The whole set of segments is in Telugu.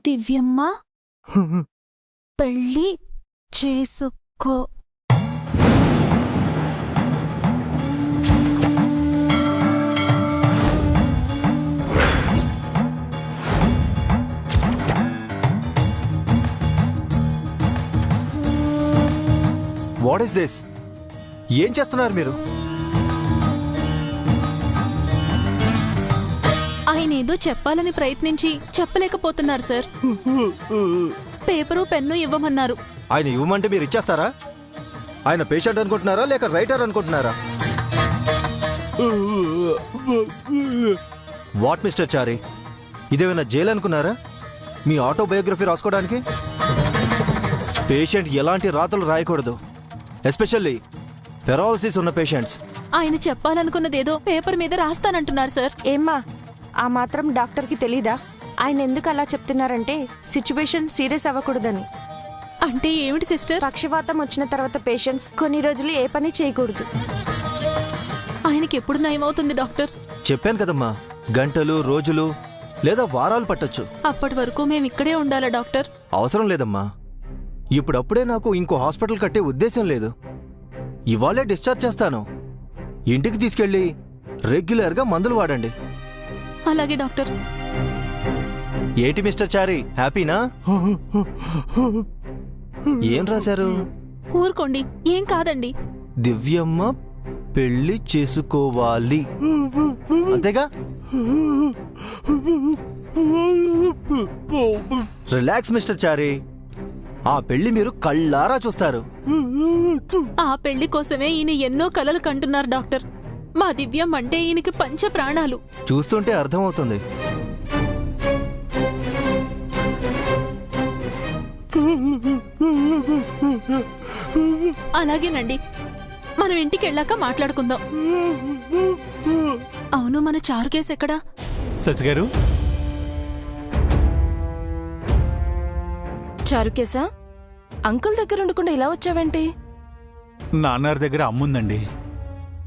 దివ్యమ్మ పెళ్ళి చేసుకో. What is this? ఏం చేస్తున్నారు మీరు? ఆయన ఏదో చెప్పాలని ప్రయత్నించి చెప్పలేకపోతున్నారు సార్. Paper pen ఇవ్వమన్నారు. ఆయన ఇవ్వమంటే మీరు ఇచ్చేస్తారా? ఆయన పేషెంట్ అనుకుంటున్నారా లేక రైటర్ అనుకుంటున్నారా? వాట్ మిస్టర్ చారి, ఇదేమైనా జైలు అనుకున్నారా మీ ఆటోబయోగ్రఫీ రాసుకోవడానికి? పేషెంట్ ఎలాంటి రాతలు రాయకూడదు, ఎస్పెషల్లీ పెరాలసిస్ ఉన్న పేషెంట్స్. ఆయన చెప్పాలనుకున్నదేదో పేపర్ మీద రాస్తానంటున్నారు సార్. ఏమ్మా, ఆ మాత్రం డాక్టర్కి తెలీదా? ఆయన ఎందుకు అలా చెప్తున్నారంటే సిచ్యువేషన్ సీరియస్ అవ్వకూడదని. అంటే ఏమిటి సిస్టర్? పక్షవాతం వచ్చిన తర్వాత పేషెంట్స్ కొన్ని రోజులు ఏ పని చేయకూడదు. ఆయనకి ఎప్పుడు నయమవుతుంది డాక్టర్? చెప్పాను కదమ్మా, గంటలు, రోజులు లేదా వారాలు పట్టొచ్చు. అప్పటి వరకు మేము ఇక్కడే ఉండాలా డాక్టర్? అవసరం లేదమ్మా, ఇప్పుడప్పుడే నాకు ఇంకో హాస్పిటల్ కట్టే ఉద్దేశం లేదు. ఇవాళే డిశ్చార్జ్ చేస్తాను. ఇంటికి తీసుకెళ్ళి రెగ్యులర్గా మందులు వాడండి. అలాగే డాక్టర్. ఏంటి మిస్టర్ చారి, హ్యాపీనా? ఏం రాశారు? ఊరుకోండి, ఏం కాదండి. దివ్యమ్మ పెళ్లి చేసుకోవాలి అంతేగా? రిలాక్స్ మిస్టర్ చారి, ఆ పెళ్లి మీరు కళ్ళారా చూస్తారు. ఆ పెళ్లి కోసమే ఈయన ఎన్నో కలలు కంటున్నారు డాక్టర్. మా దివ్యం అంటే ఈయనకి పంచ ప్రాణాలు. చూస్తుంటే అర్థమవుతుంది. అలాగేనండి, మనం ఇంటికి వెళ్ళాక మాట్లాడుకుందాం. అవును, మన చారు కేసు ఎక్కడా? శశిగారు, చారుకేసా, అంకుల్ దగ్గర ఉండకుండా ఇలా వచ్చావేంటి? నాన్నగారి దగ్గర అమ్ముందండి.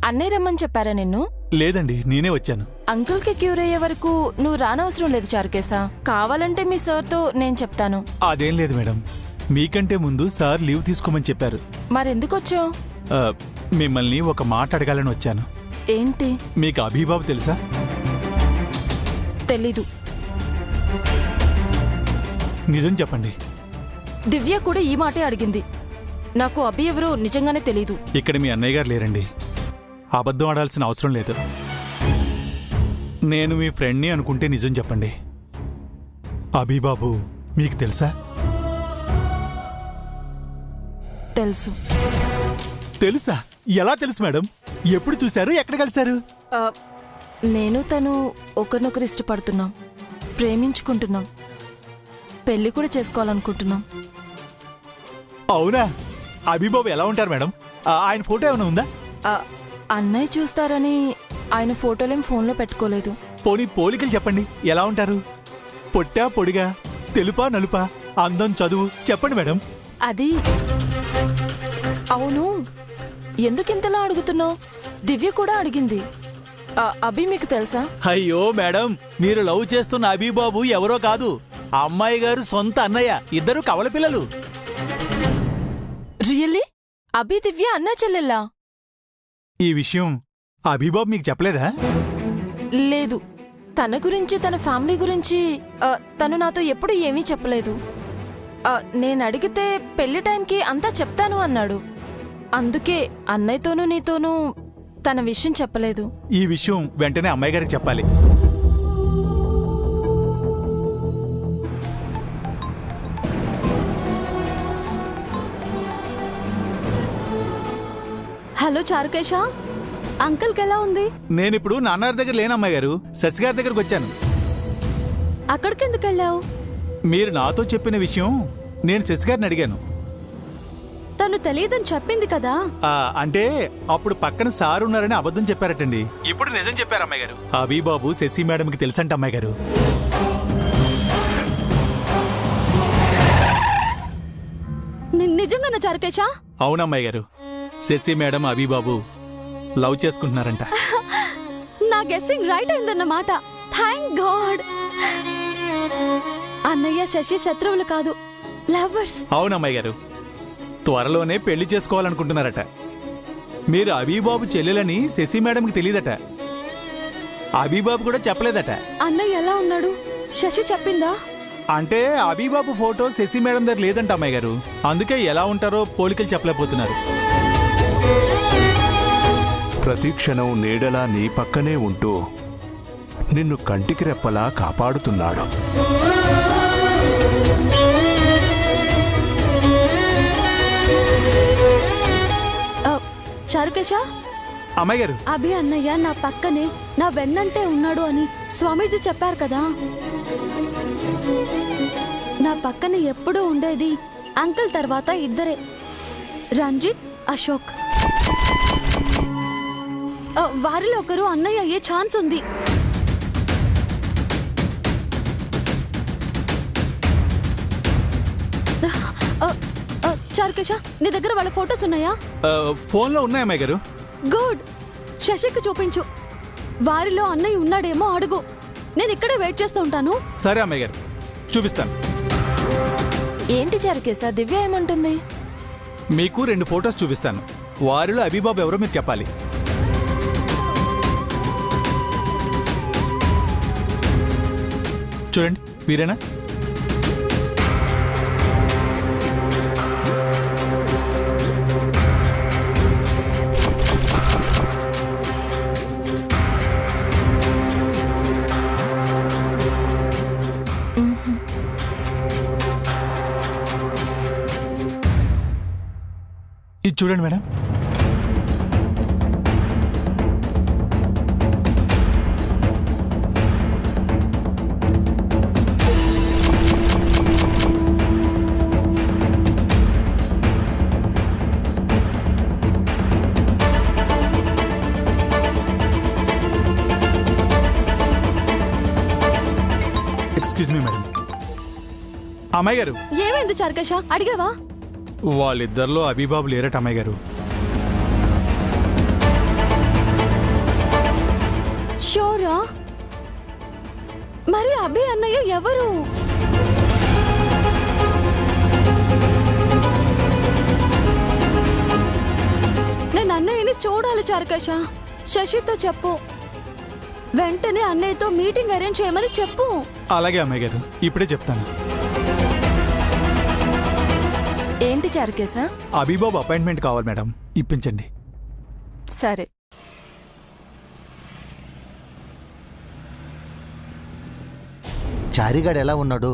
అన్నయ్య రమ్మని చెప్పారా నిన్ను? లేదండి, నేనే వచ్చాను. అంకుల్ కి క్యూర్ అయ్యే వరకు నువ్వు రానవసరం లేదు చారుకేసా. కావాలంటే మీ సార్తో నేను చెప్తాను. అదేం లేదు మేడం, మీకంటే ముందు సార్ లీవ్ తీసుకోమని చెప్పారు. మరెందుకు వచ్చావు? మిమ్మల్ని ఒక మాట అడగాలని వచ్చాను. ఏంటి? మీకు అభిబాబు తెలుసా? తెలీదు. నిజం చెప్పండి. దివ్య కూడా ఈ మాటే అడిగింది. నాకు అభి ఎవరో నిజంగానే తెలీదు. ఇక్కడ మీ అన్నయ్య గారు లేరండి, అబద్ధం ఆడాల్సిన అవసరం లేదు. నేను మీ ఫ్రెండ్ని అనుకుంటే నిజం చెప్పండి. అభిబాబు మీకు తెలుసా? తెలుసు. తెలుసా? ఎలా తెలుసు మేడం? ఎప్పుడు చూశారు? ఎక్కడ కలిశారు? నేను తను ఒకరినొకరు ఇష్టపడుతున్నాం, ప్రేమించుకుంటున్నాం, పెళ్లి కూడా చేసుకోవాలనుకుంటున్నాం. అవునా? అభిబాబు ఎలా ఉంటారు మేడం? ఆయన ఫోటో ఏమైనా ఉందా? అన్నయ్య చూస్తారని ఆయన ఫోటోలేం ఫోన్లో పెట్టుకోలేదు. పోనీ పోలికలు చెప్పండి, ఎలా ఉంటారు? పొట్టా పొడిగా, తెలుపా నలుపా, అందం చదువు చెప్పండి మేడం. అది అవును, ఎందుకింతలా అడుగుతున్నావు? దివ్య కూడా అడిగింది. అభి మీకు తెలుసా? అయ్యో మేడం, మీరు లవ్ చేస్తున్న అభిబాబు ఎవరో కాదు, అమ్మాయి గారు సొంత అన్నయ్య. ఇద్దరు కవల పిల్లలు. రియల్లీ? అభి దివ్య అన్నా చెల్లెల్లా? ఈ విషయం అభిబాబు మీకు చెప్పలేదా? లేదు, తన గురించి తన ఫ్యామిలీ గురించి తను నాతో ఎప్పుడు ఏమీ చెప్పలేదు. నేను అడిగితే పెళ్లి టైంకి అంతా చెప్తాను అన్నాడు. అందుకే అన్నయ్యతోనూ నీతోనూ తన విషయం చెప్పలేదు. ఈ విషయం వెంటనే అమ్మాయి గారికి చెప్పాలి. హలో చారుకేశ, అంకుల్కి ఎలా ఉంది? నేనిప్పుడు నాన్నగారి దగ్గర లేను అమ్మాయి గారు, శశి గారి దగ్గరకు వచ్చాను. అక్కడికి ఎందుకు వెళ్ళావు? మీరు నాతో చెప్పిన విషయం నేను శశి గారిని అడిగాను. తను తెలియదని చెప్పింది కదా. అంటే అప్పుడు పక్కన సార్ ఉన్నారని అబద్ధం చెప్పారటండి. ఇప్పుడు నిజం చెప్పారు అమ్మాయి గారు. అభిబాబు శశి మేడంకి తెలుసంట అమ్మాయి గారు. నిజంగానా చారుకేశ? అవునమ్మాయి గారు, శశి మేడం అభిబాబు లవ్ చేసుకుంటున్నారంట. నా గెస్సింగ్ రైట్ అయిందన్నమాట. Thank God. అన్నయ్య శశి శత్రువులు కాదు, లవర్స్. అవునమ్మాయి గారు, త్వరలోనే పెళ్లి చేసుకోవాలనుకుంటున్నారట. మీరు అబీబాబు చెల్లెలని శశి మేడంకి తెలియదట. అబీబాబు కూడా చెప్పలేదట. అన్నయ్య ఎలా ఉన్నాడు శశి చెప్పిందా? అంటే అబీబాబు ఫోటో శశి మేడం దగ్గర లేదంట అమ్మాయి గారు. అందుకే ఎలా ఉంటారో పోలికలు చెప్పలేకపోతున్నారు. ప్రతి క్షణం నీడలా నీ పక్కనే ఉంటూ నిన్ను కంటికి రెప్పలా కాపాడుతున్నాడు. చారుకేశ, అమ్మాయి గారు, అభి అన్నయ్య నా పక్కనే నా వెన్నంటే ఉన్నాడు అని స్వామీజీ చెప్పారు కదా. నా పక్కన ఎప్పుడూ ఉండేది అంకుల్ తర్వాత ఇద్దరే, రంజిత్, అశోక్. వారిలో ఒకరు అన్నయ్య అయ్యే ఛాన్స్ ఉంది. చారుకేశ, నీ దగ్గర వాళ్ళ ఫోటోస్ ఉన్నాయా? ఫోన్లో ఉన్నాయి అమ్మాయి గారు. గుడ్. శశికి చూపించు. వారిలో అన్నయ్య ఉన్నాడేమో అడుగు. నేను ఇక్కడే వెయిట్ చేస్తూ ఉంటాను. సరే అమ్మాయి గారు, చూపిస్తాను. ఏంటి చారుకేశ, దివ్య ఏమంటుంది? మీకు 2 ఫొటోస్ చూపిస్తాను. వారిలో అబీబాబు ఎవరో మీరు చెప్పాలి. చూడండి, వీరేనా? ఇది చూడండి మేడం. Excuse me madam. అమ్మాయి గారు, ఏమైంది చారుకేశ, అడిగావా? వాళ్ళిద్దరిలో అబీబాబు లేరట అమ్మాయి గారు. షోరా? మరి అభి అన్నయ్య ఎవరు? నేను అన్నయ్యని చూడాలి చారుకేశ. శశితో చెప్పు, వెంటనే అన్నయ్యతో మీటింగ్ అరేంజ్ చేయమని చెప్పు. అలాగే అమ్మాయి గారు, ఇప్పుడే చెప్తాను. ఏంటి చారుకేశ? అబీబాబు అపాయింట్మెంట్ కావాలి మేడం, ఇప్పించండి. సరే. చారిగాడు ఎలా ఉన్నాడు?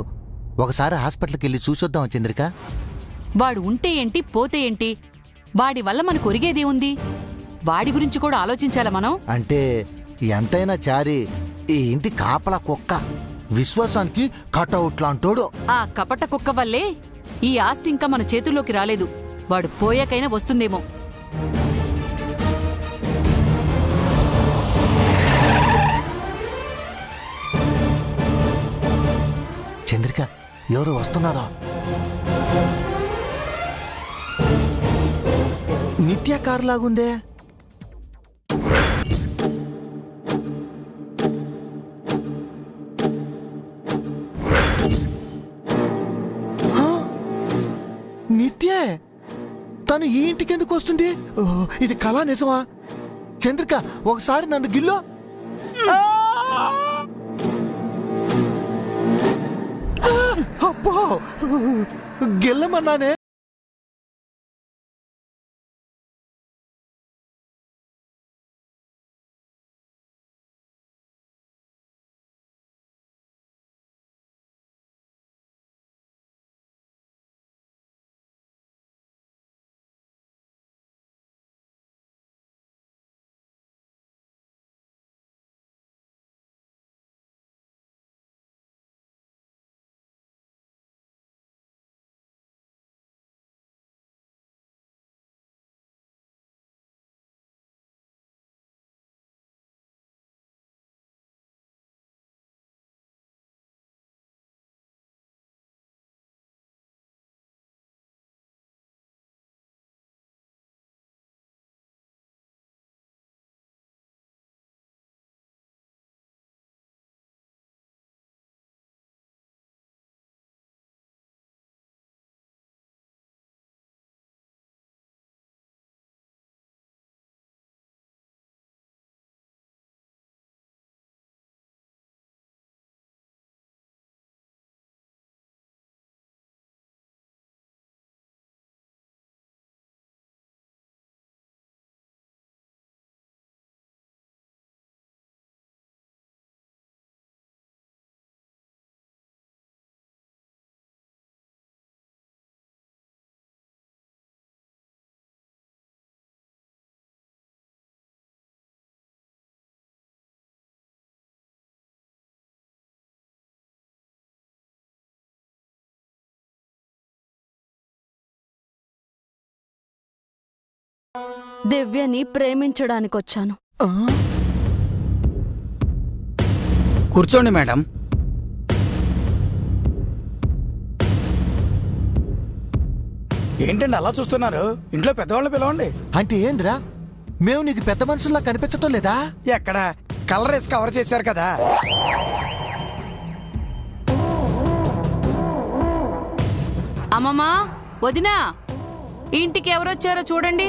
ఒకసారి హాస్పిటల్కి వెళ్ళి చూసొద్దాం చంద్రిక. వాడు ఉంటే ఏంటి, పోతే ఏంటి? వాడి వల్ల మనకు ఒరిగేది ఉంది? వాడి గురించి కూడా ఆలోచించాలా మనం? అంటే ఎంతైనా చారి ఈ ఇంటి కాపలా కుక్క, విశ్వాసానికి కటౌట్ లాంటోడు. ఆ కపట కుక్క వల్లే ఈ ఆస్తి ఇంకా మన చేతుల్లోకి రాలేదు. వాడు పోయాకైనా వస్తుందేమో. చంద్రిక, ఎవరు వస్తున్నారా? నిత్య కారు లాగుందే. నిత్యే. తను ఈ ఇంటికి ఎందుకు వస్తుంది? ఇది కళా నిజమా? చంద్రిక, ఒకసారి నన్ను గిల్లో. అబ్బో, గిల్లమన్నానే. దివ్యని ప్రేమించడానికొచ్చాను. కూర్చోండి మేడం. ఏంటండి అలా చూస్తున్నారు? ఇంట్లో పెద్దవాళ్ళు పిలవండి. అంటే ఏంద్రా, మేము నీకు పెద్ద మనుషుల్లా కనిపించటం లేదా? ఎక్కడ కలర్ వేసి కవర్ చేశారు కదా. అమ్మమ్మా, వదినా, ఇంటికి ఎవరొచ్చారో చూడండి.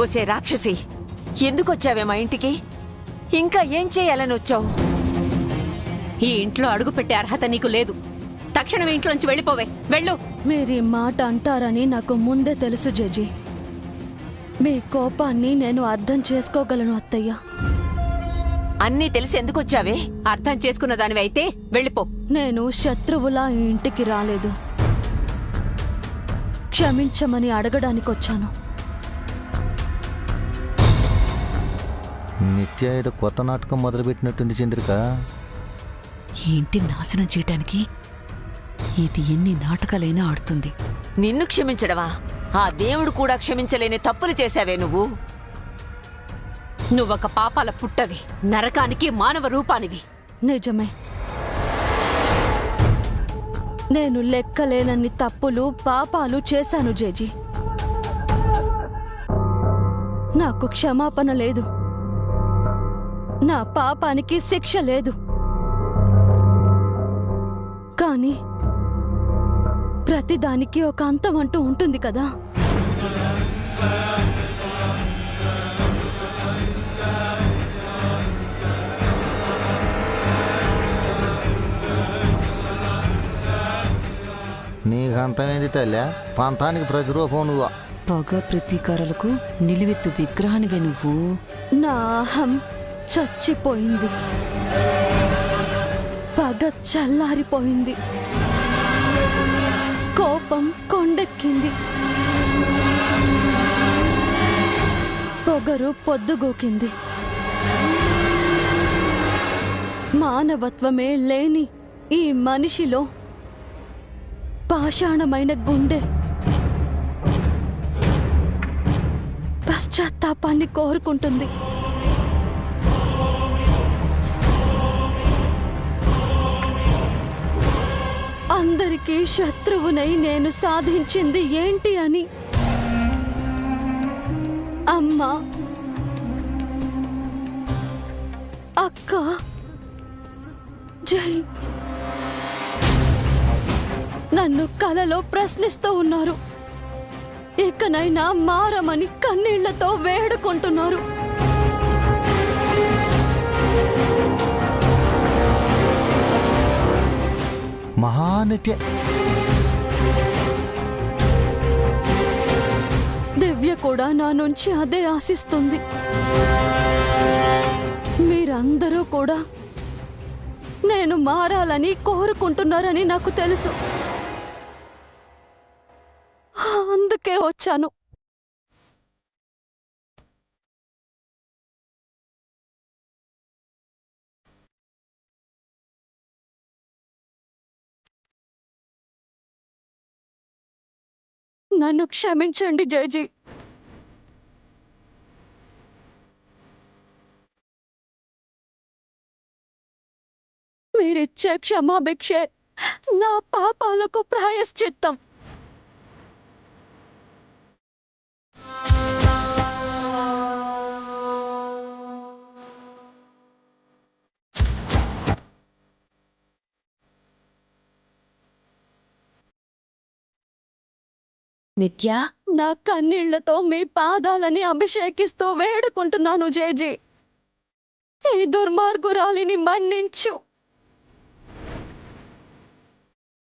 ఓసే రాక్షసి, ఎందుకొచ్చావే మా ఇంటికి? ఇంకా ఏం చేయాలని వచ్చావు? ఈ ఇంట్లో అడుగు పెట్టే అర్హత నీకు లేదు. తక్షణం ఇంట్లోంచి వెళ్ళిపోవే. వెళ్ళు. మీరీ మాట అంటారని నాకు ముందే తెలుసు జడ్జి. మీ కోపాన్ని నేను అర్థం చేసుకోగలను అత్తయ్య. అన్నీ తెలిసి ఎందుకొచ్చావే? అర్థం చేసుకున్న దానివి అయితే వెళ్ళిపో. నేను శత్రువులా ఈ ఇంటికి రాలేదు, క్షమించమని అడగడానికొచ్చాను. నిత్య ఏదో కొత్త నాటకం మొదలుపెట్టినట్టుంది చంద్రిక. ఈ ఇంటిని నాశనం చేయటానికి ఇది ఎన్ని నాటకాలైనా ఆడుతుంది. నిన్ను క్షమించడవా? ఆ దేవుడు కూడా క్షమించలేని తప్పులు చేశావే నువ్వు. నువ్వొక పాపాల పుట్టవి, నరకానికి మానవ రూపానివి. నిజమే, నేను లెక్కలేనన్ని తప్పులు పాపాలు చేశాను జేజీ. నాకు క్షమాపణ లేదు, నా పాపానికి శిక్ష లేదు. కానీ ప్రతిదానికి ఒక అంతం అంటూ ఉంటుంది కదా. నీకు అంతమేంది తల్లి, పంతానికి ప్రతిరూపం నువ్వు. పగ ప్రతీకారాలకు నిలువెత్తు విగ్రహానివే నువ్వు. నా అహం చచ్చిపోయింది, పగ చల్లారిపోయింది, కోపం కొండెక్కింది, పొగరు పొద్దుగోకింది. మానవత్వమే లేని ఈ మనిషిలో పాషాణమైన గుండె పశ్చాత్తాపాన్ని కోరుకుంటుంది. అందరికీ శత్రువునై నేను సాధించింది ఏంటి అని అమ్మ, అక్క, జై నన్ను కలలో ప్రశ్నిస్తూ ఉన్నారు. ఇకనైనా మారమని కన్నీళ్లతో వేడుకుంటున్నారు. మహానట్య దివ్య కూడా నా నుంచి అదే ఆశిస్తుంది. మీరందరూ కూడా నేను మారాలని కోరుకుంటున్నారని నాకు తెలుసు. అందుకే వచ్చాను. నన్ను క్షమించండి జేజీ. మీరిచ్చే క్షమాభిక్షే నా పాపాలకు ప్రాయశ్చిత్తం. నిత్య, నా కన్నీళ్లతో మీ పాదాలని అభిషేకిస్తూ వేడుకుంటున్నాను జేజీ. ఈ దుర్మార్గురాలిని మన్నించు.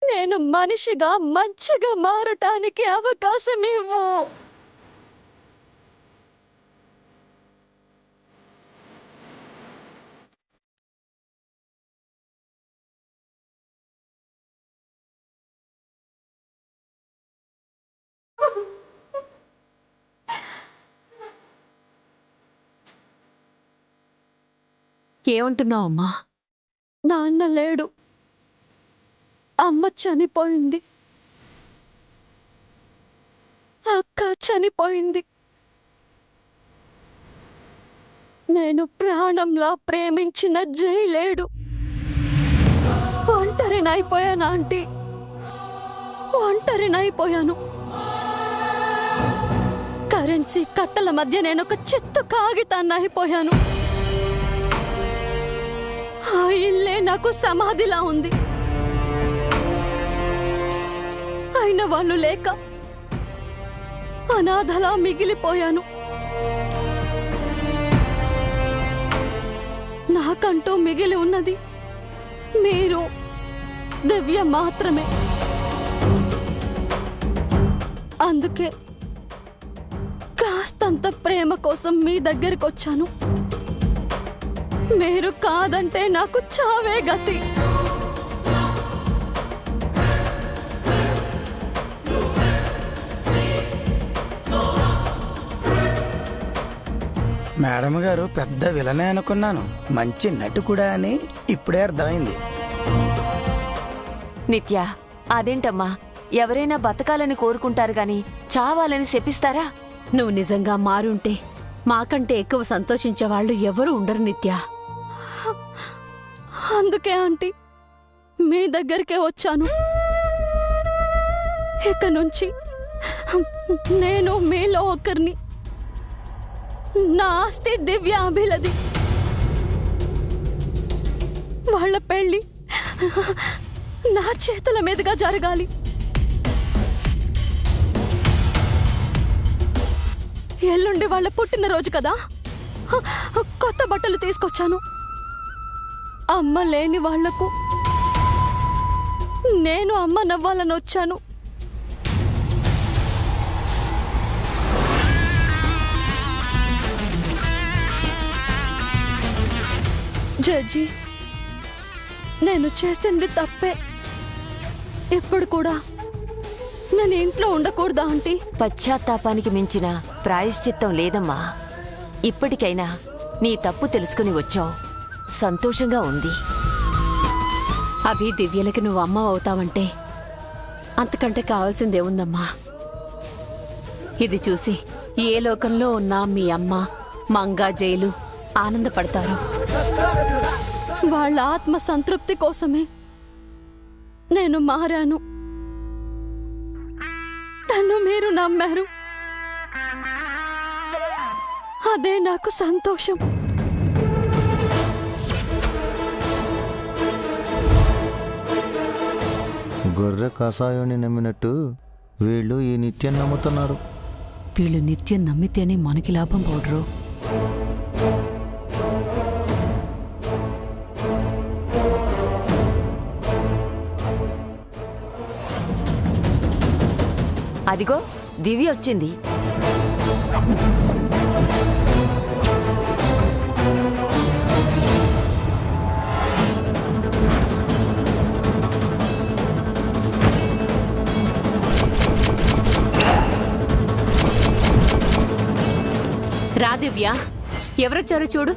నేను మనిషిగా మంచిగా మారటానికి అవకాశం ఇవ్వు. ఏమంటున్నావు అమ్మా? నాన్న లేడు, అమ్మ చనిపోయింది, అక్క చనిపోయింది. నేను ప్రాణంలా ప్రేమించిన జై లేడు. ఒంటరినైపోయాను ఆంటీ, ఒంటరినైపోయాను. కరెన్సీ కట్టల మధ్య నేను ఒక చెత్త కాగితాన్ని అయిపోయాను. ఆ ఇల్లే నాకు సమాధిలా ఉంది. అయిన వాళ్ళు లేక అనాథలా మిగిలిపోయాను. నాకంటూ మిగిలి ఉన్నది మీరు, దివ్య మాత్రమే. అందుకే కాస్తంత ప్రేమ కోసం మీ దగ్గరికి వచ్చాను. మీరు కాదంటే నాకు చావే గతి. మేడం గారు పెద్ద విలనే అనుకున్నాను, మంచి నటి కూడా అని ఇప్పుడే అర్థమైంది. నిత్య, అదేంటమ్మా, ఎవరైనా బతకాలని కోరుకుంటారు గాని చావాలని శపిస్తారా? నువ్వు నిజంగా మారుంటే మాకంటే ఎక్కువ సంతోషించే వాళ్ళు ఎవరు ఉండరు నిత్య. అందుకే ఆంటీ మీ దగ్గరికే వచ్చాను. ఇక నుంచి నేను మీలో ఒకరిని. నా ఆస్తి దివ్య అభిలది. వాళ్ళ పెళ్లి నా చేతుల మీదుగా జరగాలి. ఎల్లుండి వాళ్ళ పుట్టినరోజు కదా, కొత్త బట్టలు తీసుకొచ్చాను. అమ్మ లేని వాళ్లకు నేను అమ్మ నవ్వాలని వచ్చాను. జడ్జి, నేను చేసింది తప్పే. ఇప్పుడు కూడా నేను ఇంట్లో ఉండకూడదా ఆంటీ? పశ్చాత్తాపానికి మించిన ప్రాయశ్చిత్తం లేదమ్మా. ఇప్పటికైనా నీ తప్పు తెలుసుకుని వచ్చావు, సంతోషంగా ఉంది. అభి దివ్యలకి నువ్వు అమ్మ అవుతావంటే అంతకంటే కావాల్సిందేముందమ్మా? ఇది చూసి ఏ లోకంలో ఉన్నా మీ అమ్మ, మంగా, జైలు ఆనందపడతారు. వాళ్ళ ఆత్మ సంతృప్తి కోసమే నేను మారాను. నన్ను మీరు నమ్మారు, అదే నాకు సంతోషం. గొర్రె కషాయాన్ని నమ్మినట్టు వీళ్ళు ఈ నిత్యం నమ్ముతున్నారు. వీళ్ళు నిత్యం నమ్మితేనే మనకి లాభం పౌడరు. అదిగో దివ్య వచ్చింది. రా దివ్య, ఎవరొచ్చారో చూడు.